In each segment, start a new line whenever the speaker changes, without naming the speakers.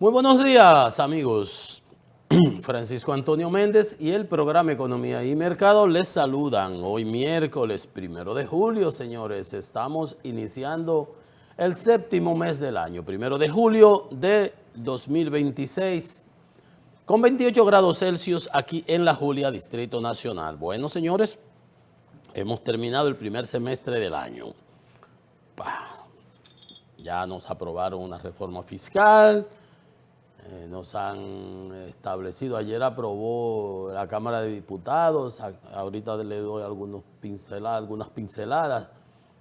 Muy buenos días, amigos. Francisco Antonio Méndez y el programa Economía y Mercado les saludan. Hoy miércoles 1 de julio, señores, estamos iniciando el séptimo mes del año, 1 de julio de 2026, con 28 grados Celsius aquí en La Julia, Distrito Nacional. Bueno, señores, hemos terminado el primer semestre del año. Ya nos aprobaron una reforma fiscal. Nos han establecido, ayer aprobó la Cámara de Diputados, ahorita le doy algunas pinceladas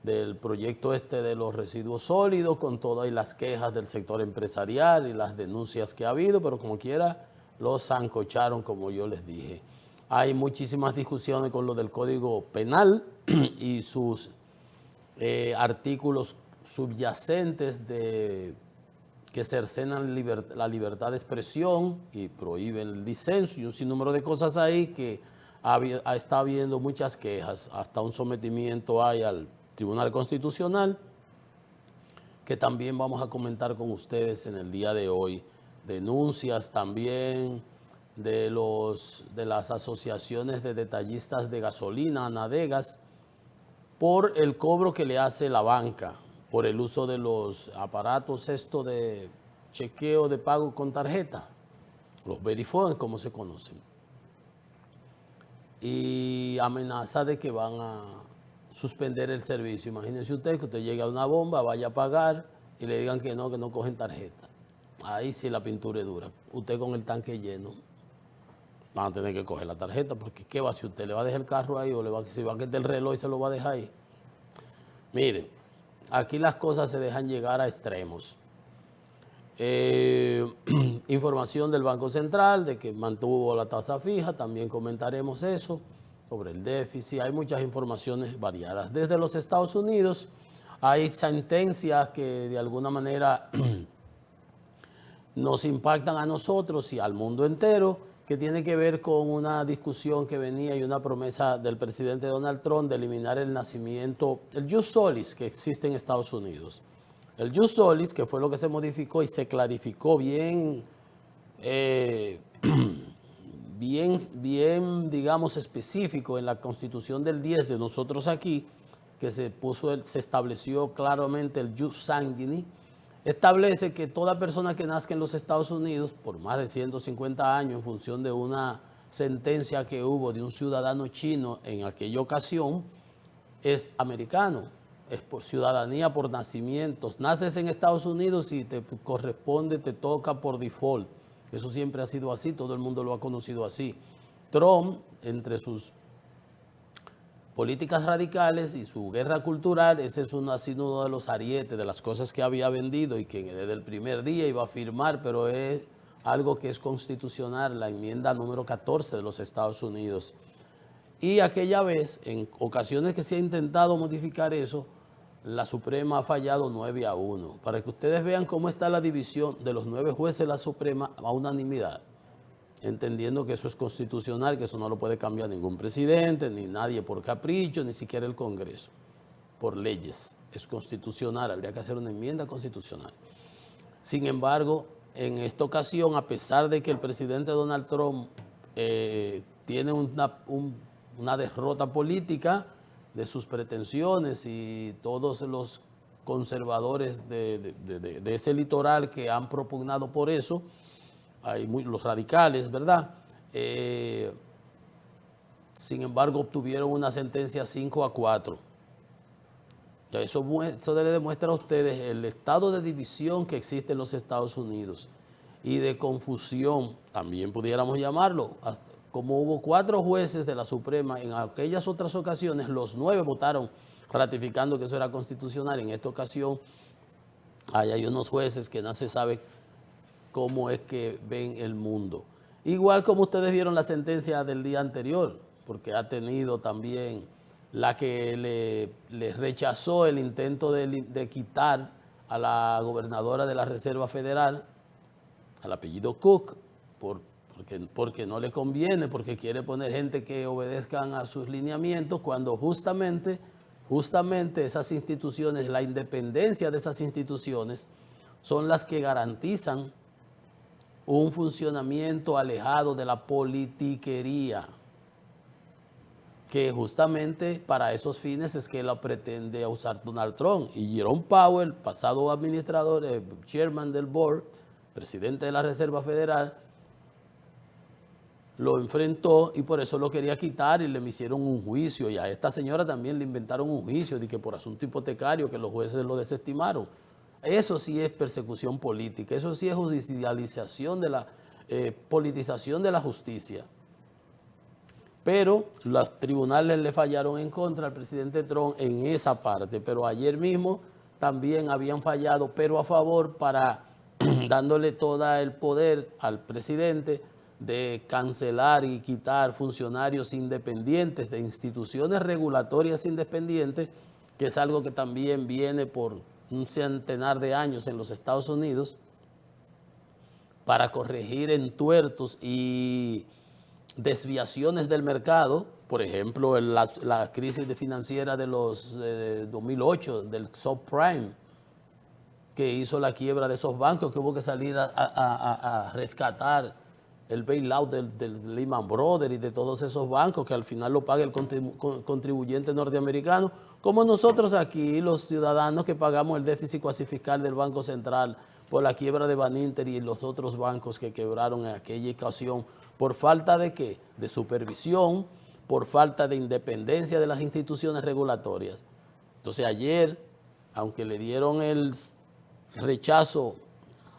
del proyecto este de los residuos sólidos, con todas las quejas del sector empresarial y las denuncias que ha habido, pero como quiera los zancocharon, como yo les dije. Hay muchísimas discusiones con lo del Código Penal y sus artículos subyacentes que cercenan la libertad de expresión y prohíben el disenso y un sinnúmero de cosas ahí que está habiendo muchas quejas, hasta un sometimiento hay al Tribunal Constitucional, que también vamos a comentar con ustedes en el día de hoy. Denuncias también de las asociaciones de detallistas de gasolina, Anadegas, por el cobro que le hace la banca, por el uso de los aparatos de chequeo de pago con tarjeta, los Verifone, como se conocen. Y amenaza de que van a suspender el servicio. Imagínense usted que usted llegue a una bomba, vaya a pagar y le digan que no cogen tarjeta. Ahí sí la pintura es dura. Usted con el tanque lleno van a tener que coger la tarjeta, porque ¿qué va si usted le va a dejar el carro ahí o si va a quitar el reloj y se lo va a dejar ahí? Miren, aquí las cosas se dejan llegar a extremos. Información del Banco Central de que mantuvo la tasa fija, también comentaremos eso, sobre el déficit. Hay muchas informaciones variadas. Desde los Estados Unidos hay sentencias que de alguna manera nos impactan a nosotros y al mundo entero, que tiene que ver con una discusión que venía y una promesa del presidente Donald Trump de eliminar el nacimiento, el jus solis que existe en Estados Unidos. El jus solis, que fue lo que se modificó y se clarificó bien, bien, digamos, específico en la Constitución del 10 de nosotros aquí, que se estableció claramente el jus sanguinis, establece que toda persona que nazca en los Estados Unidos por más de 150 años en función de una sentencia que hubo de un ciudadano chino en aquella ocasión, es americano, es por ciudadanía, por nacimientos. Naces en Estados Unidos y te corresponde, te toca por default. Eso siempre ha sido así, todo el mundo lo ha conocido así. Trump, entre sus políticas radicales y su guerra cultural, ese es uno de los arietes de las cosas que había vendido y que desde el primer día iba a firmar, pero es algo que es constitucional, la enmienda número 14 de los Estados Unidos. Y aquella vez, en ocasiones que se ha intentado modificar eso, la Suprema ha fallado 9-1. Para que ustedes vean cómo está la división de los 9 jueces de la Suprema a unanimidad, entendiendo que eso es constitucional, que eso no lo puede cambiar ningún presidente, ni nadie por capricho, ni siquiera el Congreso, por leyes. Es constitucional, habría que hacer una enmienda constitucional. Sin embargo, en esta ocasión, a pesar de que el presidente Donald Trump tiene una derrota política de sus pretensiones y todos los conservadores de ese litoral que han propugnado por eso, hay los radicales, ¿verdad? Sin embargo, obtuvieron una sentencia 5-4. Eso le demuestra a ustedes el estado de división que existe en los Estados Unidos y de confusión, también pudiéramos llamarlo. Como hubo 4 jueces de la Suprema, en aquellas otras ocasiones los 9 votaron ratificando que eso era constitucional. En esta ocasión hay unos jueces que no se sabe cómo es que ven el mundo. Igual como ustedes vieron la sentencia del día anterior, porque ha tenido también la que le rechazó el intento de quitar a la gobernadora de la Reserva Federal, al apellido Cook, porque no le conviene, porque quiere poner gente que obedezcan a sus lineamientos, cuando justamente esas instituciones, la independencia de esas instituciones, son las que garantizan un funcionamiento alejado de la politiquería, que justamente para esos fines es que la pretende usar Donald Trump. Y Jerome Powell, pasado administrador, chairman del board, presidente de la Reserva Federal, lo enfrentó y por eso lo quería quitar y le hicieron un juicio. Y a esta señora también le inventaron un juicio de que por asunto hipotecario que los jueces lo desestimaron. Eso sí es persecución política, eso sí es judicialización de la politización de la justicia. Pero los tribunales le fallaron en contra al presidente Trump en esa parte. Pero ayer mismo también habían fallado, pero a favor, para dándole todo el poder al presidente de cancelar y quitar funcionarios independientes de instituciones regulatorias independientes, que es algo que también viene por un centenar de años en los Estados Unidos, para corregir entuertos y desviaciones del mercado. Por ejemplo, la crisis financiera de los 2008, del subprime, que hizo la quiebra de esos bancos, que hubo que salir a rescatar el bailout del Lehman Brothers y de todos esos bancos, que al final lo paga el contribuyente norteamericano, como nosotros aquí, los ciudadanos que pagamos el déficit cuasi fiscal del Banco Central por la quiebra de Baninter y los otros bancos que quebraron en aquella ocasión. ¿Por falta de qué? De supervisión, por falta de independencia de las instituciones regulatorias. Entonces ayer, aunque le dieron el rechazo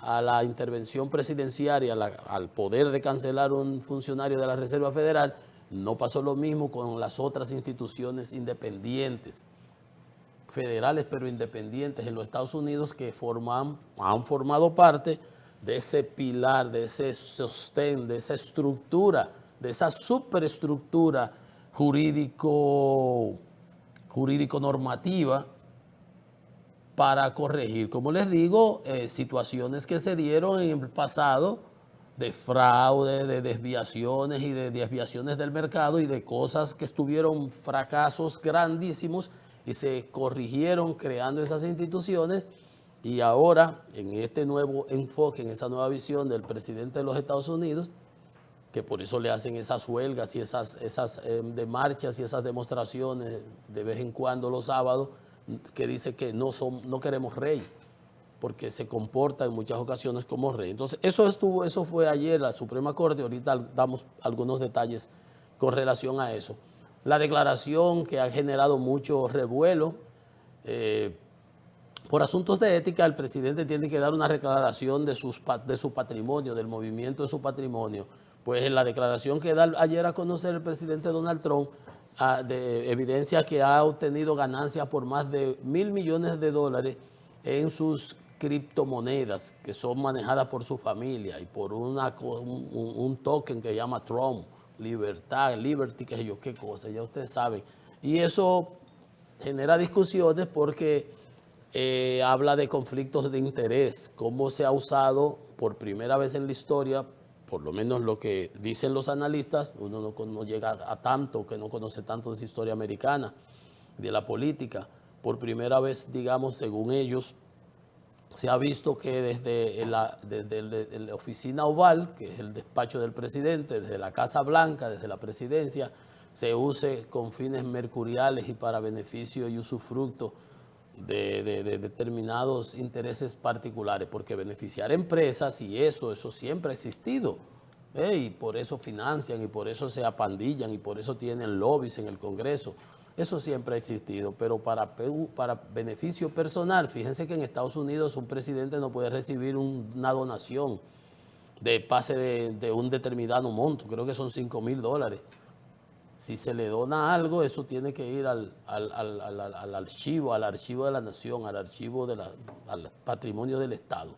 a la intervención presidencial y al poder de cancelar un funcionario de la Reserva Federal, no pasó lo mismo con las otras instituciones independientes, federales pero independientes en los Estados Unidos, que han formado parte de ese pilar, de ese sostén, de esa estructura, de esa superestructura jurídico-normativa para corregir, como les digo, situaciones que se dieron en el pasado de fraude, de desviaciones y de desviaciones del mercado y de cosas que estuvieron fracasos grandísimos y se corrigieron creando esas instituciones. Y ahora, en este nuevo enfoque, en esa nueva visión del presidente de los Estados Unidos, que por eso le hacen esas huelgas y esas de marchas y esas demostraciones de vez en cuando los sábados, que dice que no queremos rey, porque se comporta en muchas ocasiones como rey. Entonces, eso fue ayer la Suprema Corte. Ahorita damos algunos detalles con relación a eso. La declaración que ha generado mucho revuelo, por asuntos de ética, el presidente tiene que dar una declaración de su patrimonio, del movimiento de su patrimonio. Pues en la declaración que da ayer a conocer el presidente Donald Trump, de evidencia que ha obtenido ganancias por más de $1.000 millones en sus criptomonedas, que son manejadas por su familia y por un token que se llama Trump, Liberty, qué sé yo, qué cosa, ya ustedes saben. Y eso genera discusiones porque habla de conflictos de interés, cómo se ha usado por primera vez en la historia, por lo menos lo que dicen los analistas. Uno no llega a tanto, que no conoce tanto de esa historia americana, de la política. Por primera vez, digamos, según ellos, se ha visto que desde la oficina oval, que es el despacho del presidente, desde la Casa Blanca, desde la presidencia, se use con fines mercuriales y para beneficio y usufructo de determinados intereses particulares, porque beneficiar empresas y eso siempre ha existido, y por eso financian y por eso se apandillan y por eso tienen lobbies en el Congreso. Eso siempre ha existido, pero para beneficio personal, fíjense que en Estados Unidos un presidente no puede recibir una donación de pase de un determinado monto, creo que son $5.000. Si se le dona algo, eso tiene que ir al archivo de la nación, al patrimonio del Estado.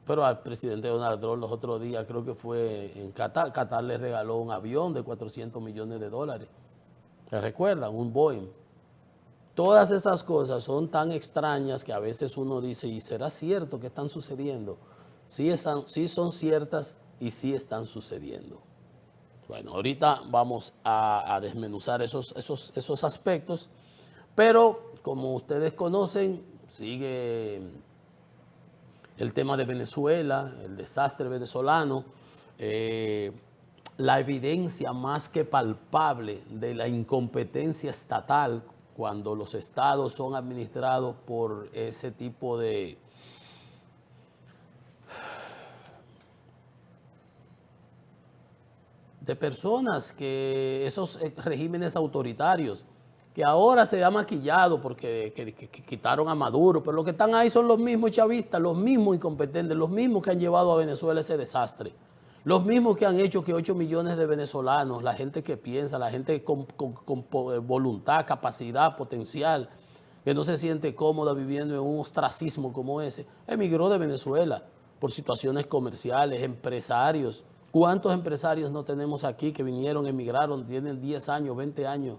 Pero al presidente Donald Trump los otros días, creo que fue en Qatar le regaló un avión de $400 millones. ¿Se recuerdan? Un Boeing. Todas esas cosas son tan extrañas que a veces uno dice, ¿y será cierto que están sucediendo? Sí son ciertas y sí están sucediendo. Bueno, ahorita vamos a desmenuzar esos aspectos, pero como ustedes conocen, sigue el tema de Venezuela, el desastre venezolano, la evidencia más que palpable de la incompetencia estatal cuando los estados son administrados por ese tipo de personas, que esos regímenes autoritarios, que ahora se ha maquillado porque que quitaron a Maduro, pero los que están ahí son los mismos chavistas, los mismos incompetentes, los mismos que han llevado a Venezuela ese desastre, los mismos que han hecho que 8 millones de venezolanos, la gente que piensa, la gente con voluntad, capacidad, potencial, que no se siente cómoda viviendo en un ostracismo como ese, emigró de Venezuela por situaciones comerciales, empresarios. ¿Cuántos empresarios no tenemos aquí que vinieron, emigraron, tienen 10 años, 20 años,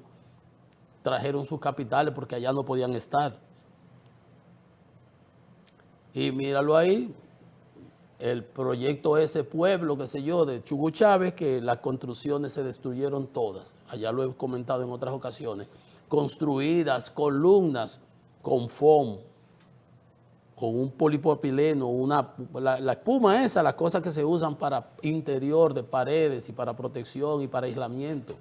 trajeron sus capitales porque allá no podían estar? Y míralo ahí, el proyecto ese pueblo, qué sé yo, de Hugo Chávez, que las construcciones se destruyeron todas. Allá lo he comentado en otras ocasiones. Construidas, columnas con foam, con un polipropileno, la espuma esa, las cosas que se usan para interior de paredes y para protección y para aislamiento.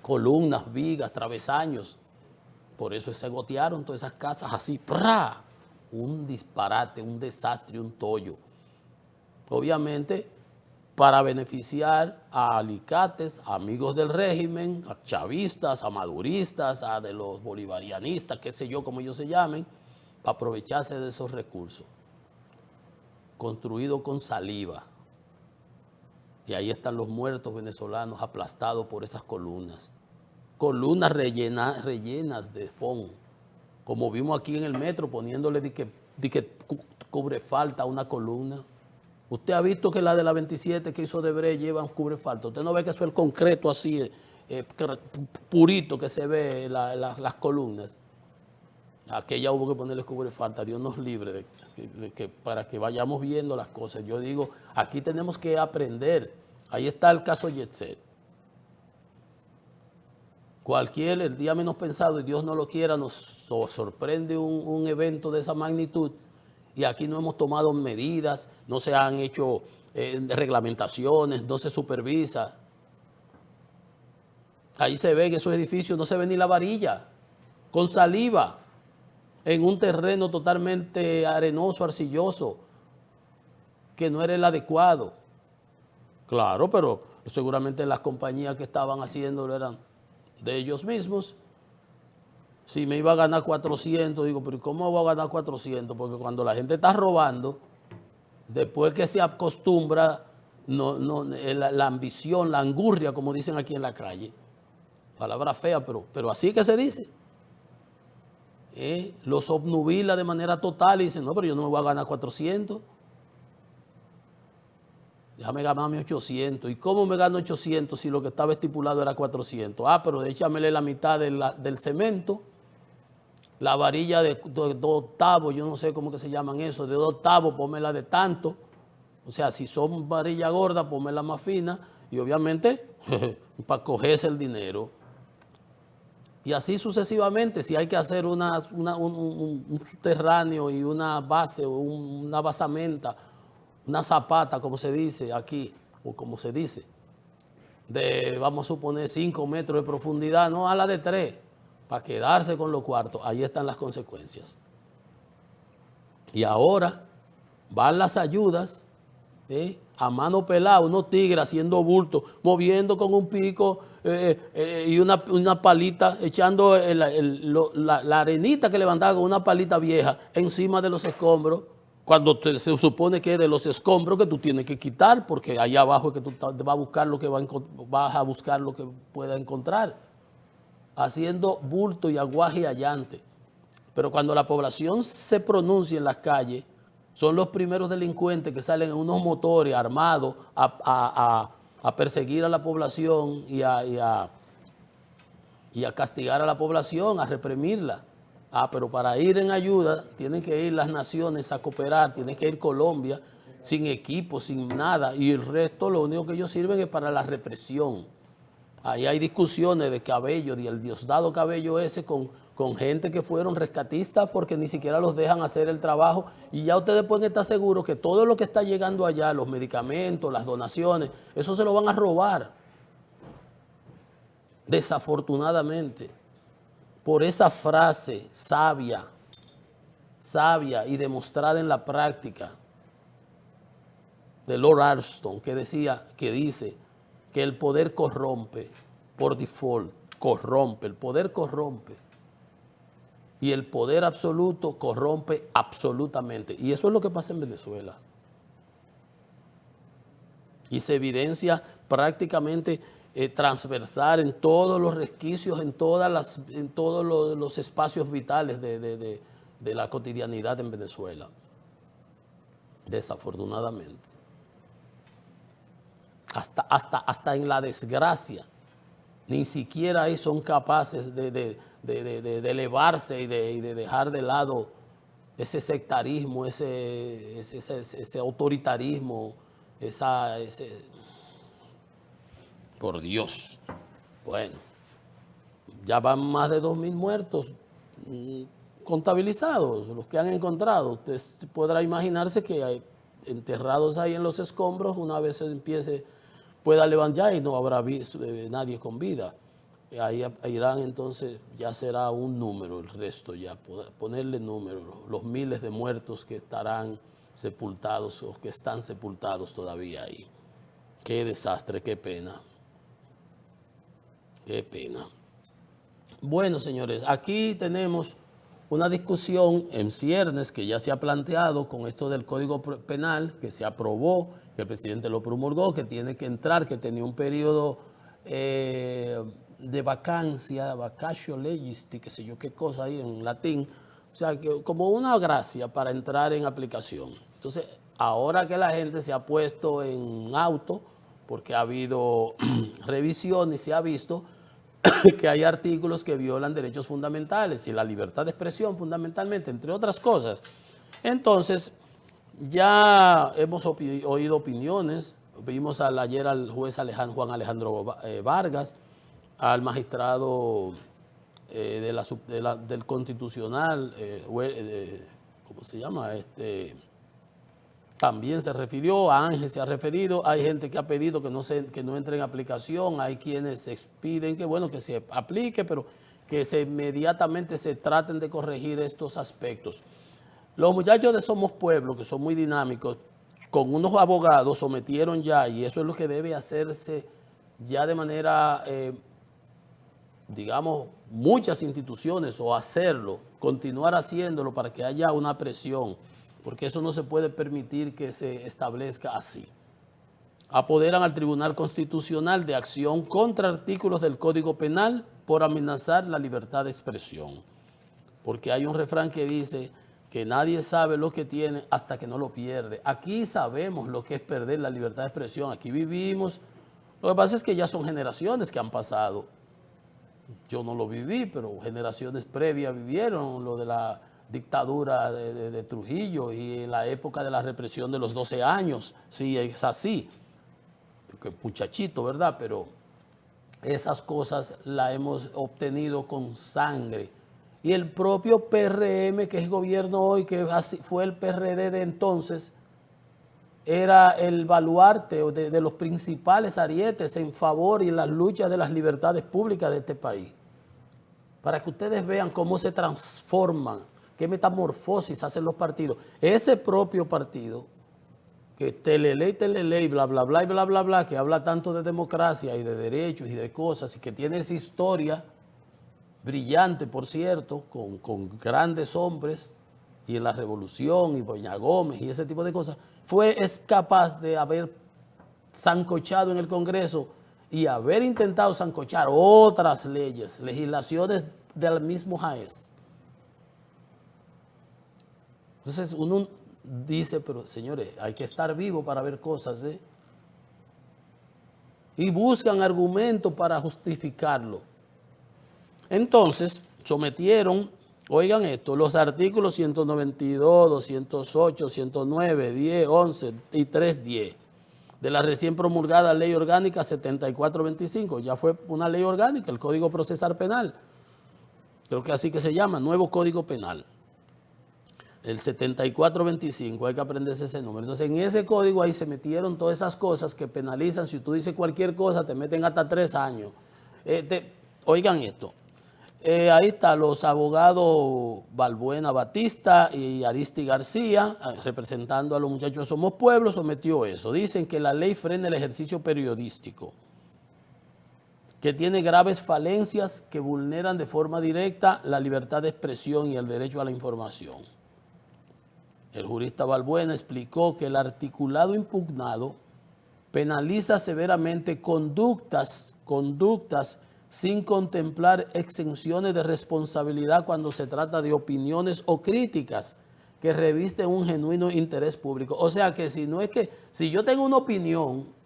Columnas, vigas, travesaños. Por eso se gotearon todas esas casas así, ¡prá! Un disparate, un desastre, un tollo. Obviamente, para beneficiar a alicates, a amigos del régimen, a chavistas, a maduristas, a de los bolivarianistas, qué sé yo, como ellos se llamen, para aprovecharse de esos recursos, construido con saliva. Y ahí están los muertos venezolanos aplastados por esas columnas. Columnas rellenas de fondo, como vimos aquí en el metro, poniéndole de que cubre falta a una columna. Usted ha visto que la de la 27 que hizo Odebrecht lleva un cubre falta. Usted no ve que eso es el concreto así, purito que se ve las columnas. Aquella hubo que ponerle cubre falta. Dios nos libre para que vayamos viendo las cosas. Yo digo, aquí tenemos que aprender. Ahí está el caso Yetset. El día menos pensado, y Dios no lo quiera, nos sorprende un evento de esa magnitud, y aquí no hemos tomado medidas, no se han hecho reglamentaciones, no se supervisa. Ahí se ve en esos edificios, no se ve ni la varilla, con saliva, en un terreno totalmente arenoso, arcilloso, que no era el adecuado. Claro, pero seguramente las compañías que estaban haciéndolo eran de ellos mismos. Si me iba a ganar 400, digo, pero ¿cómo voy a ganar 400? Porque cuando la gente está robando, después que se acostumbra, la ambición, la angurria, como dicen aquí en la calle, palabra fea, pero así que se dice, los obnubila de manera total y dicen, no, pero yo no me voy a ganar 400. Déjame ganarme 800. ¿Y cómo me gano 800 si lo que estaba estipulado era 400? Pero échamele la mitad del cemento, la varilla de 2 octavos, yo no sé cómo que se llaman eso, de 2 octavos, pónmela de tanto. O sea, si son varilla gorda, pónmela más fina y obviamente para cogerse el dinero. Y así sucesivamente, si hay que hacer un subterráneo y una base o una basamenta, una zapata, como se dice aquí, o como se dice, vamos a suponer 5 metros de profundidad, no a la de 3, para quedarse con los cuartos. Ahí están las consecuencias. Y ahora van las ayudas, a mano pelada, unos tigres haciendo bulto, moviendo con un pico y una palita, echando la arenita que levantaba con una palita vieja encima de los escombros, cuando se supone que es de los escombros que tú tienes que quitar, porque allá abajo es que tú vas a buscar lo que vas a buscar lo que puedas encontrar, haciendo bulto y aguaje y allante. Pero cuando la población se pronuncia en las calles, son los primeros delincuentes que salen en unos motores armados a perseguir a la población y a castigar a la población, a reprimirla. Pero para ir en ayuda tienen que ir las naciones a cooperar, tiene que ir Colombia sin equipo, sin nada, y el resto lo único que ellos sirven es para la represión. Ahí hay discusiones de Cabello, del Diosdado Cabello ese, con gente que fueron rescatistas porque ni siquiera los dejan hacer el trabajo. Y ya ustedes pueden estar seguros que todo lo que está llegando allá, los medicamentos, las donaciones, eso se lo van a robar. Desafortunadamente, por esa frase sabia y demostrada en la práctica de Lord Alston, que dice que el poder corrompe por default, el poder corrompe y el poder absoluto corrompe absolutamente. Y eso es lo que pasa en Venezuela. Y se evidencia prácticamente transversal en todos los resquicios, en todos los espacios vitales de la cotidianidad en Venezuela. Desafortunadamente. Hasta en la desgracia, ni siquiera ahí son capaces de elevarse y de dejar de lado ese sectarismo, ese autoritarismo, por Dios. Bueno, ya van más de 2.000 muertos contabilizados, los que han encontrado. Usted podrá imaginarse que hay enterrados ahí en los escombros, una vez se pueda levantar y no habrá nadie con vida. Ahí irán entonces, ya será un número el resto, ya ponerle número, los miles de muertos que estarán sepultados o que están sepultados todavía ahí. Qué desastre, qué pena. Qué pena. Bueno, señores, aquí tenemos una discusión en ciernes que ya se ha planteado con esto del Código Penal, que se aprobó, que el presidente lo promulgó, que tiene que entrar, que tenía un periodo de vacancia, vacatio legis, qué sé yo qué cosa ahí en latín, o sea, que como una gracia para entrar en aplicación. Entonces, ahora que la gente se ha puesto en auto, porque ha habido revisión y se ha visto que hay artículos que violan derechos fundamentales y la libertad de expresión fundamentalmente, entre otras cosas. Entonces, ya hemos oído opiniones, vimos ayer al juez Juan Alejandro Vargas, al magistrado del Constitucional, ¿cómo se llama? También se refirió, a Ángel se ha referido, hay gente que ha pedido que no entre en aplicación, hay quienes piden que, bueno, que se aplique, pero que inmediatamente se traten de corregir estos aspectos. Los muchachos de Somos Pueblo, que son muy dinámicos, con unos abogados sometieron ya, y eso es lo que debe hacerse ya de manera, digamos, muchas instituciones, o hacerlo, continuar haciéndolo para que haya una presión, porque eso no se puede permitir que se establezca así. Apoderan al Tribunal Constitucional de acción contra artículos del Código Penal por amenazar la libertad de expresión. Porque hay un refrán que dice que nadie sabe lo que tiene hasta que no lo pierde. Aquí sabemos lo que es perder la libertad de expresión, aquí vivimos. Lo que pasa es que ya son generaciones que han pasado. Yo no lo viví, pero generaciones previas vivieron lo de la dictadura de Trujillo y en la época de la represión de los 12 años. Sí, es así. Porque muchachito, ¿verdad? Pero esas cosas las hemos obtenido con sangre. Y el propio PRM, que es gobierno hoy, que fue el PRD de entonces, era el baluarte de los principales arietes en favor y en las luchas de las libertades públicas de este país. Para que ustedes vean cómo se transforman, qué metamorfosis hacen los partidos. Ese propio partido, que teleley, bla, bla, bla, y bla, bla, bla, que habla tanto de democracia y de derechos y de cosas, y que tiene esa historia brillante, por cierto, con grandes hombres, y en la Revolución, y Doña Gómez, y ese tipo de cosas, es capaz de haber sancochado en el Congreso y haber intentado sancochar otras leyes, legislaciones del mismo Jaez. Entonces uno dice, pero señores, hay que estar vivo para ver cosas, ¿eh? Y buscan argumentos para justificarlo. Entonces, sometieron, oigan esto, los artículos 192, 208, 109, 10, 11 y 310. de la recién promulgada Ley Orgánica 7425. Ya fue una ley orgánica, el Código Procesal Penal. Creo que así que se llama, Nuevo Código Penal. El 7425, hay que aprenderse ese número. Entonces, en ese código ahí se metieron todas esas cosas que penalizan. Si tú dices cualquier cosa, te meten hasta 3 años. Oigan esto. Ahí están los abogados Balbuena Batista y Aristi García, representando a los muchachos de Somos Pueblo, sometió eso. Dicen que la ley frena el ejercicio periodístico, que tiene graves falencias que vulneran de forma directa la libertad de expresión y el derecho a la información. El jurista Balbuena explicó que el articulado impugnado penaliza severamente conductas sin contemplar exenciones de responsabilidad cuando se trata de opiniones o críticas que revisten un genuino interés público. O sea que si yo tengo una opinión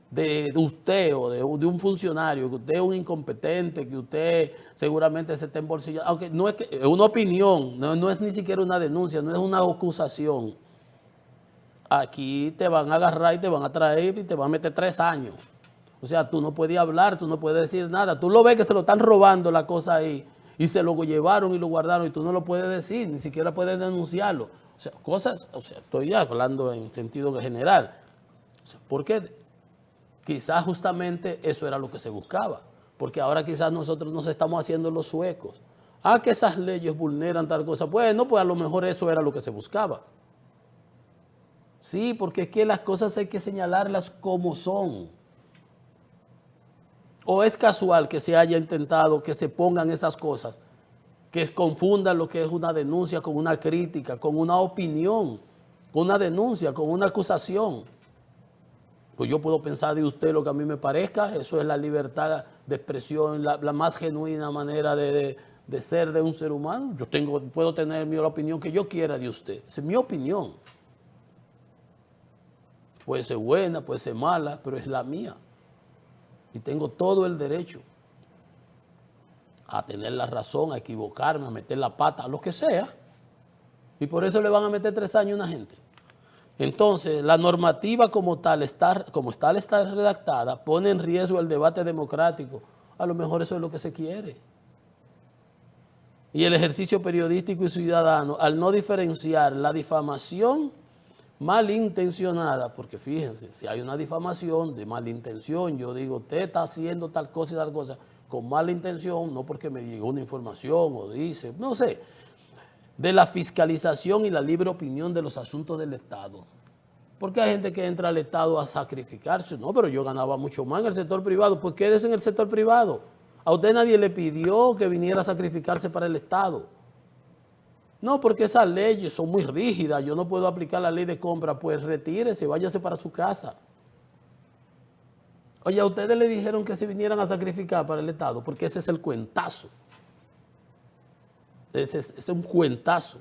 de usted o de un funcionario, que usted es un incompetente, que usted seguramente se está embolsillando, aunque no es que es una opinión, no es ni siquiera una denuncia, no es una acusación. Aquí te van a agarrar y te van a traer y te van a meter 3 años. O sea, tú no puedes hablar, tú no puedes decir nada. Tú lo ves que se lo están robando la cosa ahí y se lo llevaron y lo guardaron y tú no lo puedes decir, ni siquiera puedes denunciarlo. O sea, estoy hablando en sentido general. O sea, ¿por qué? Quizás justamente eso era lo que se buscaba, porque ahora quizás nosotros nos estamos haciendo los suecos. Que esas leyes vulneran tal cosa. Bueno, pues a lo mejor eso era lo que se buscaba. Sí, porque es que las cosas hay que señalarlas como son. ¿O es casual que se haya intentado que se pongan esas cosas, que confundan lo que es una denuncia con una crítica, con una opinión, con una denuncia, con una acusación? Pues yo puedo pensar de usted lo que a mí me parezca, eso es la libertad de expresión, la más genuina manera de ser de un ser humano. Puedo tener la opinión que yo quiera de usted, esa es mi opinión. Puede ser buena, puede ser mala, pero es la mía. Y tengo todo el derecho a tener la razón, a equivocarme, a meter la pata, a lo que sea. Y por eso le van a meter 3 años a una gente. Entonces, la normativa como tal está redactada, pone en riesgo el debate democrático. A lo mejor eso es lo que se quiere. Y el ejercicio periodístico y ciudadano, al no diferenciar la difamación malintencionada, porque fíjense, si hay una difamación de malintención, yo digo, usted está haciendo tal cosa y tal cosa, con mala intención, no porque me llegó una información o dice, no sé, de la fiscalización y la libre opinión de los asuntos del Estado. Porque hay gente que entra al Estado a sacrificarse. No, pero yo ganaba mucho más en el sector privado. Pues quédese en el sector privado. A usted nadie le pidió que viniera a sacrificarse para el Estado. No, porque esas leyes son muy rígidas. Yo no puedo aplicar la ley de compra. Pues retírese, váyase para su casa. Oye, a ustedes le dijeron que se vinieran a sacrificar para el Estado, porque ese es el cuentazo. Ese es un cuentazo.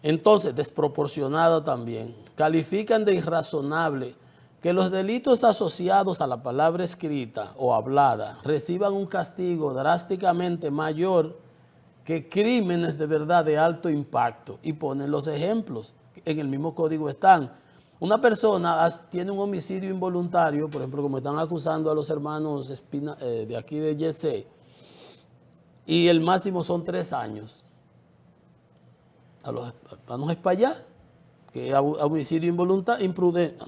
Entonces, desproporcionado también. Califican de irrazonable que los delitos asociados a la palabra escrita o hablada reciban un castigo drásticamente mayor que crímenes de verdad de alto impacto. Y ponen los ejemplos. En el mismo código están. Una persona tiene un homicidio involuntario, por ejemplo, como están acusando a los hermanos Espina, de aquí de Yesé, y el máximo son 3 años. A los hermanos Espaillá, que es homicidio involuntario, imprudente,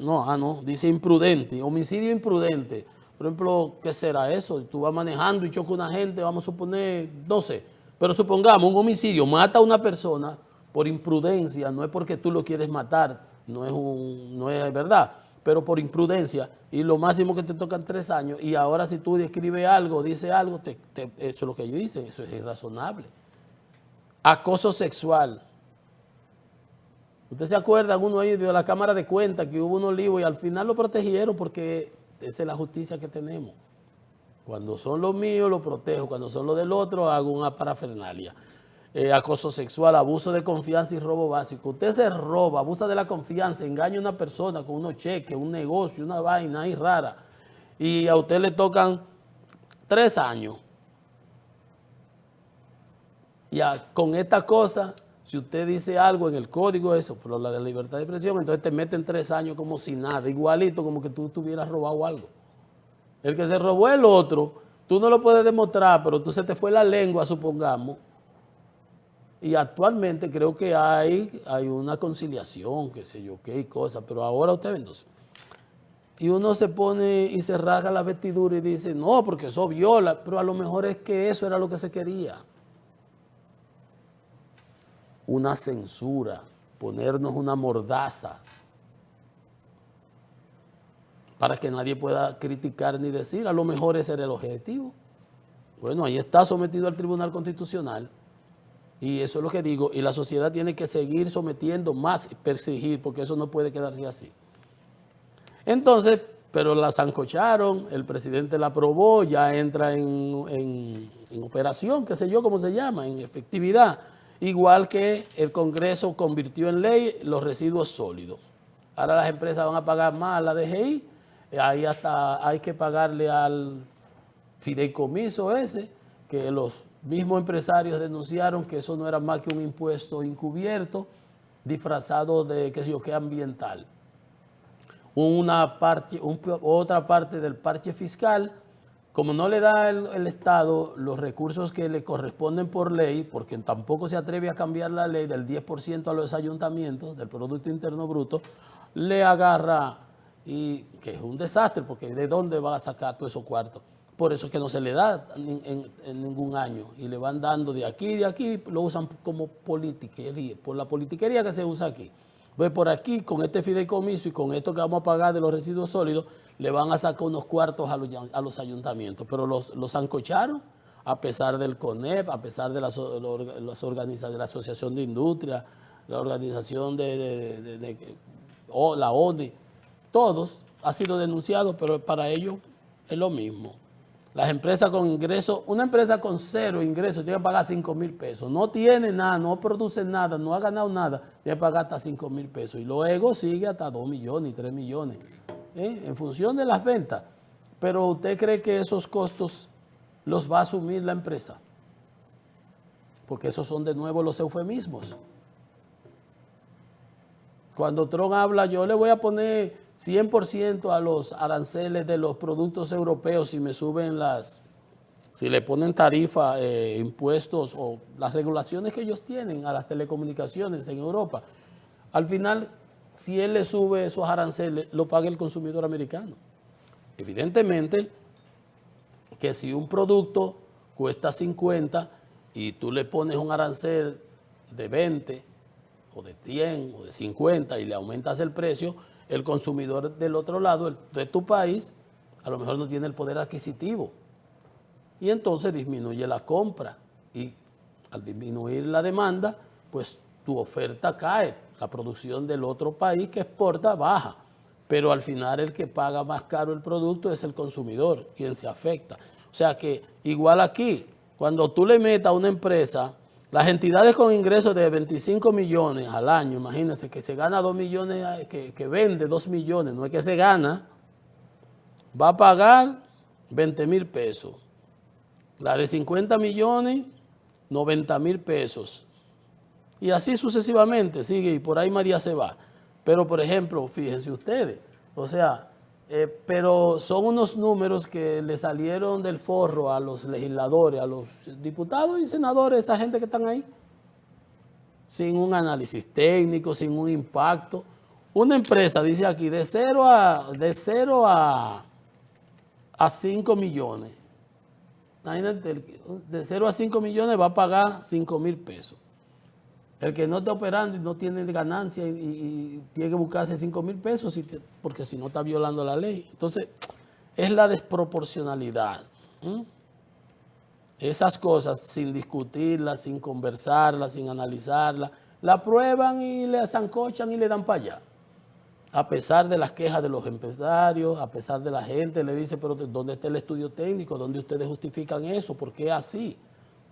dice imprudente, homicidio imprudente. Por ejemplo, ¿qué será eso? Tú vas manejando y choca a una gente, vamos a suponer, no sé, pero supongamos un homicidio, mata a una persona por imprudencia, no es porque tú lo quieres matar, no es verdad, pero por imprudencia, y lo máximo que te tocan 3 años, y ahora si tú describes algo, dices algo, eso es lo que ellos dicen, eso es irrazonable. Acoso sexual. ¿Usted se acuerda, uno ahí de la Cámara de Cuentas, que hubo unos líos y al final lo protegieron porque esa es la justicia que tenemos? Cuando son los míos, los protejo. Cuando son los del otro, hago una parafernalia. Acoso sexual, abuso de confianza y robo básico. Usted se roba, abusa de la confianza, engaña a una persona con unos cheques, un negocio, una vaina ahí rara, y a usted le tocan 3 años. Y con esta cosa Si usted dice algo en el código, eso, pero la de libertad de expresión, entonces te meten 3 años como si nada, igualito como que tú tuvieras robado algo. El que se robó el otro, tú no lo puedes demostrar, pero tú se te fue la lengua, supongamos. Y actualmente creo que hay una conciliación, qué sé yo, qué cosa, pero ahora usted ve, entonces. Y uno se pone y se rasga la vestidura y dice, no, porque eso viola, pero a lo mejor es que eso era lo que se quería. Una censura, ponernos una mordaza para que nadie pueda criticar ni decir, a lo mejor ese era el objetivo. Bueno, ahí está sometido al Tribunal Constitucional y eso es lo que digo, y la sociedad tiene que seguir sometiendo más, perseguir, porque eso no puede quedarse así. Entonces, pero la sancocharon, el presidente la aprobó, ya entra en operación, qué sé yo cómo se llama, en efectividad. Igual que el Congreso convirtió en ley los residuos sólidos. Ahora las empresas van a pagar más a la DGI, ahí hasta hay que pagarle al fideicomiso ese, que los mismos empresarios denunciaron que eso no era más que un impuesto encubierto, disfrazado de qué sé yo qué ambiental. Otra parte del parche fiscal, como no le da el Estado los recursos que le corresponden por ley, porque tampoco se atreve a cambiar la ley del 10% a los ayuntamientos del Producto Interno Bruto, le agarra, y que es un desastre, porque ¿de dónde va a sacar todo esos cuartos? Por eso es que no se le da en ningún año, y le van dando de aquí, lo usan como politiquería, por la politiquería que se usa aquí. Pues por aquí, con este fideicomiso y con esto que vamos a pagar de los residuos sólidos, le van a sacar unos cuartos a los ayuntamientos. Pero los ancocharon, a pesar del CONEP, a pesar de las organizaciones de la Asociación de Industria, la organización la ONE, todos ha sido denunciado, pero para ellos es lo mismo. Las empresas con ingresos, una empresa con 0 ingresos tiene que pagar 5,000 pesos. No tiene nada, no produce nada, no ha ganado nada, tiene que pagar hasta 5,000 pesos. Y luego sigue hasta 2 millones y 3 millones, en función de las ventas. Pero ¿usted cree que esos costos los va a asumir la empresa? Porque esos son de nuevo los eufemismos. Cuando Trump habla, yo le voy a poner 100% a los aranceles de los productos europeos si me suben si le ponen tarifa, impuestos o las regulaciones que ellos tienen a las telecomunicaciones en Europa. Al final, si él le sube esos aranceles, lo paga el consumidor americano. Evidentemente que si un producto cuesta 50 y tú le pones un arancel de 20 o de 100 o de 50 y le aumentas el precio, el consumidor del otro lado, de tu país, a lo mejor no tiene el poder adquisitivo. Y entonces disminuye la compra. Y al disminuir la demanda, pues tu oferta cae. La producción del otro país que exporta baja. Pero al final el que paga más caro el producto es el consumidor, quien se afecta. O sea que igual aquí, cuando tú le metas a una empresa, las entidades con ingresos de 25 millones al año, imagínense que se gana 2 millones, que vende 2 millones, no es que se gana, va a pagar 20,000 pesos. La de 50 millones, 90,000 pesos. Y así sucesivamente sigue y por ahí María se va. Pero por ejemplo, fíjense ustedes, o sea, pero son unos números que le salieron del forro a los legisladores, a los diputados y senadores, esta gente que están ahí, sin un análisis técnico, sin un impacto. Una empresa, dice aquí, de 0 a 5 millones. Imagínate, de 0 a 5 millones va a pagar 5,000 pesos. El que no está operando y no tiene ganancia y tiene que buscarse 5,000 pesos porque si no está violando la ley. Entonces, es la desproporcionalidad. Esas cosas, sin discutirlas, sin conversarlas, sin analizarlas, la prueban y le zancochan y le dan para allá. A pesar de las quejas de los empresarios, a pesar de la gente, le dice, pero ¿dónde está el estudio técnico? ¿Dónde ustedes justifican eso? ¿Por qué así?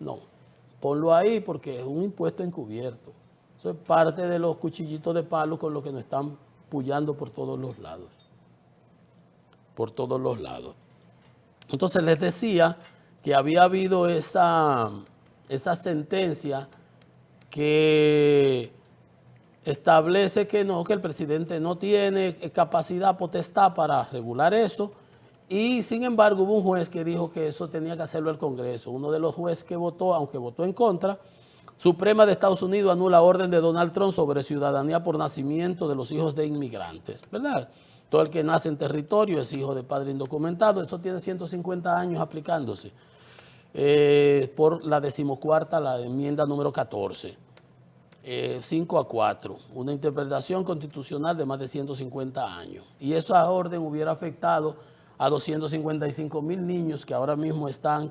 No. Ponlo ahí porque es un impuesto encubierto. Eso es parte de los cuchillitos de palo con los que nos están pullando por todos los lados. Por todos los lados. Entonces les decía que había habido esa sentencia que establece que no, que el presidente no tiene capacidad, potestad para regular eso, y sin embargo hubo un juez que dijo que eso tenía que hacerlo el Congreso. Uno de los jueces que votó, aunque votó en contra, Suprema de Estados Unidos anula orden de Donald Trump sobre ciudadanía por nacimiento de los hijos de inmigrantes, ¿verdad? Todo el que nace en territorio es hijo de padre indocumentado. Eso tiene 150 años aplicándose por la 14ª, la enmienda número 14. 5-4, una interpretación constitucional de más de 150 años. Y esa orden hubiera afectado a 255,000 niños que ahora mismo están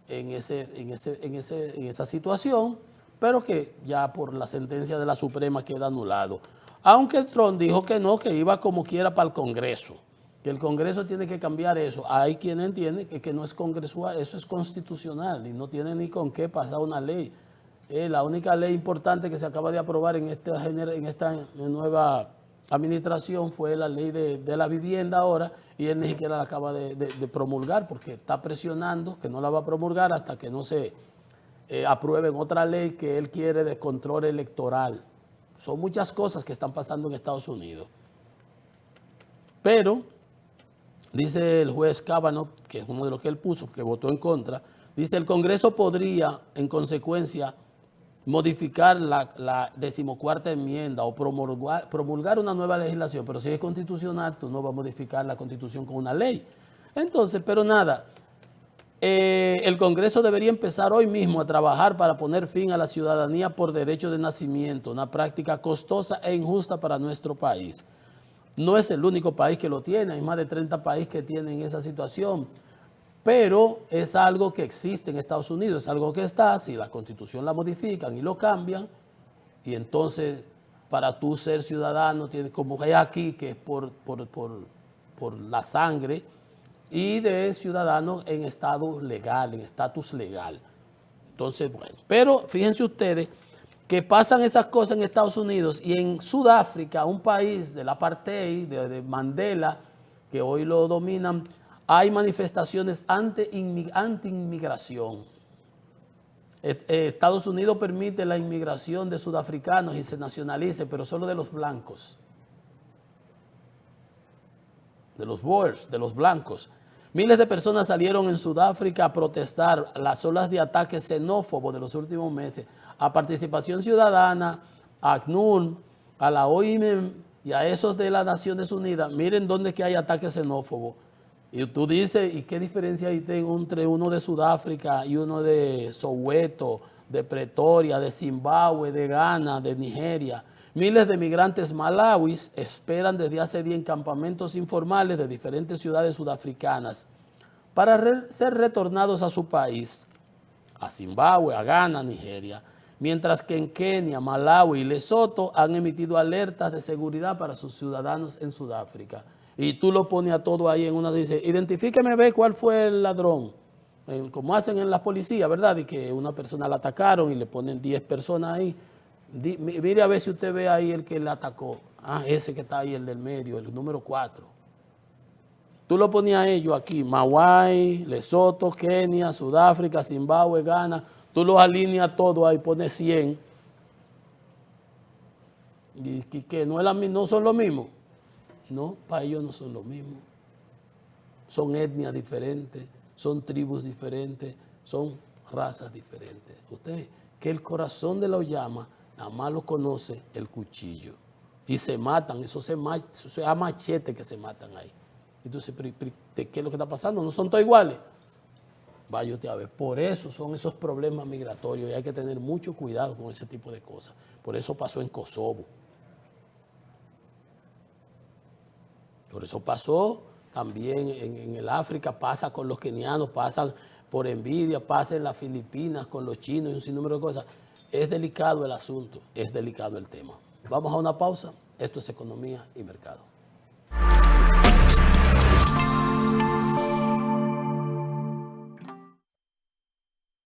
en esa situación, pero que ya por la sentencia de la Suprema queda anulado. Aunque Trump dijo que no, que iba como quiera para el Congreso, que el Congreso tiene que cambiar eso. Hay quien entiende que no es congresual, eso es constitucional y no tiene ni con qué pasar una ley. La única ley importante que se acaba de aprobar en esta nueva administración fue la ley de la vivienda ahora, y él ni siquiera la acaba de promulgar porque está presionando que no la va a promulgar hasta que no se aprueben otra ley que él quiere de control electoral. Son muchas cosas que están pasando en Estados Unidos. Pero, dice el juez Kavanaugh, que es uno de los que él puso, que votó en contra, dice el Congreso podría, en consecuencia, modificar la 14ª enmienda o promulgar una nueva legislación, pero si es constitucional, tú no vas a modificar la Constitución con una ley. Entonces, pero nada, el Congreso debería empezar hoy mismo a trabajar para poner fin a la ciudadanía por derecho de nacimiento, una práctica costosa e injusta para nuestro país. No es el único país que lo tiene, hay más de 30 países que tienen esa situación. Pero es algo que existe en Estados Unidos, es algo que está, si la Constitución la modifican y lo cambian, y entonces para tú ser ciudadano, tienes como hay aquí, que es por la sangre, y de ciudadano en estado legal, en estatus legal. Entonces, bueno, pero fíjense ustedes que pasan esas cosas en Estados Unidos y en Sudáfrica, un país del apartheid, de Mandela, que hoy lo dominan, hay manifestaciones anti-inmigración. Estados Unidos permite la inmigración de sudafricanos y se nacionalice, pero solo de los blancos. De los Boers, de los blancos. Miles de personas salieron en Sudáfrica a protestar las olas de ataques xenófobos de los últimos meses. A Participación Ciudadana, a ACNUR, a la OIM y a esos de las Naciones Unidas. Miren dónde que hay ataques xenófobos. Y tú dices, ¿y qué diferencia hay entre uno de Sudáfrica y uno de Soweto, de Pretoria, de Zimbabue, de Ghana, de Nigeria? Miles de migrantes malawis esperan desde hace días en campamentos informales de diferentes ciudades sudafricanas para ser retornados a su país, a Zimbabue, a Ghana, a Nigeria, mientras que en Kenia, Malawi y Lesoto han emitido alertas de seguridad para sus ciudadanos en Sudáfrica. Y tú lo pones a todo ahí en una, dice, identifíqueme, ve cuál fue el ladrón, como hacen en la policía, ¿verdad? Y que una persona la atacaron y le ponen 10 personas ahí. Mire a ver si usted ve ahí el que le atacó. Ah, ese que está ahí, el del medio, el número 4. Tú lo ponías a ellos aquí, Malawi, Lesoto, Kenia, Sudáfrica, Zimbabue, Ghana. Tú los alineas todo ahí, pones 100. Y que no son lo mismo. No, para ellos no son lo mismo. Son etnias diferentes, son tribus diferentes, son razas diferentes. Usted, que el corazón de la llama, nada más lo conoce el cuchillo. Y se matan, eso es a machete que se matan ahí. Entonces, ¿qué es lo que está pasando? ¿No son todos iguales? Vaya usted a ver. Por eso son esos problemas migratorios y hay que tener mucho cuidado con ese tipo de cosas. Por eso pasó en Kosovo. Por eso pasó también en el África, pasa con los kenianos, pasa por envidia, pasa en las Filipinas con los chinos y un sinnúmero de cosas. Es delicado el asunto, es delicado el tema. Vamos a una pausa. Esto es Economía y Mercado.